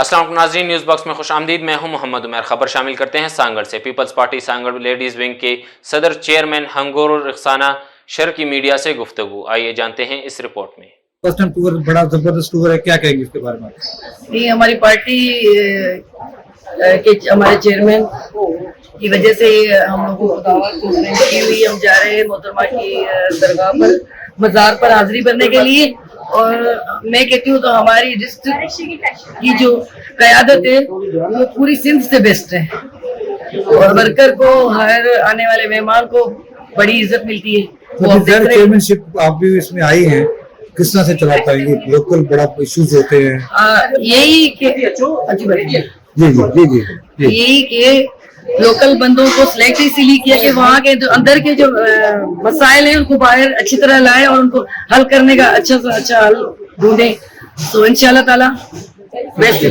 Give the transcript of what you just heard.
अस्सलाम वालेकुम नाज़रीन, न्यूज़ बॉक्स में खुश आमदीद। मैं हूं मोहम्मद उमर। खबर शामिल करते हैं सांगड़ से। Peoples Party Sanghar ladies wing के सदर चेयरमैन हंगोर रखसाना शर की मीडिया से गुफ्तगू। आइए जानते हैं इस रिपोर्ट में। फर्स्ट टाइम टूर बड़ा जबरदस्त टूर है, क्या कहेंगे इसके बारे में? ये हमारी पार्टी के हमारे चेयरमैन की वजह से हम लोगों को दावत की हुई। हम जा रहे हैं मोहतरमा की दरगाह पर, मज़ार पर हाजिरी भरने के लिए। और मैं कहती हूँ तो हमारी डिस्ट्रिक्ट की जो क़यादत है वो पूरी सिंध से बेस्ट है, और वर्कर को, हर आने वाले मेहमान को बड़ी इज्जत मिलती है। वो आप देख रहे हैं। चेयरमैनशिप आप भी इसमें आई हैं, किस तरह से चला पाएंगे? लोकल बड़ा इश्यूज होते हैं। यही कि यही कि लोकल बंदों को सिलेक्ट इसीलिए किया कि वहाँ के जो अंदर के जो मसाइल हैं उनको बाहर अच्छी तरह लाए और उनको हल करने का अच्छा से अच्छा हल ढूंढे। तो इंशाल्लाह ताला बेस्ट।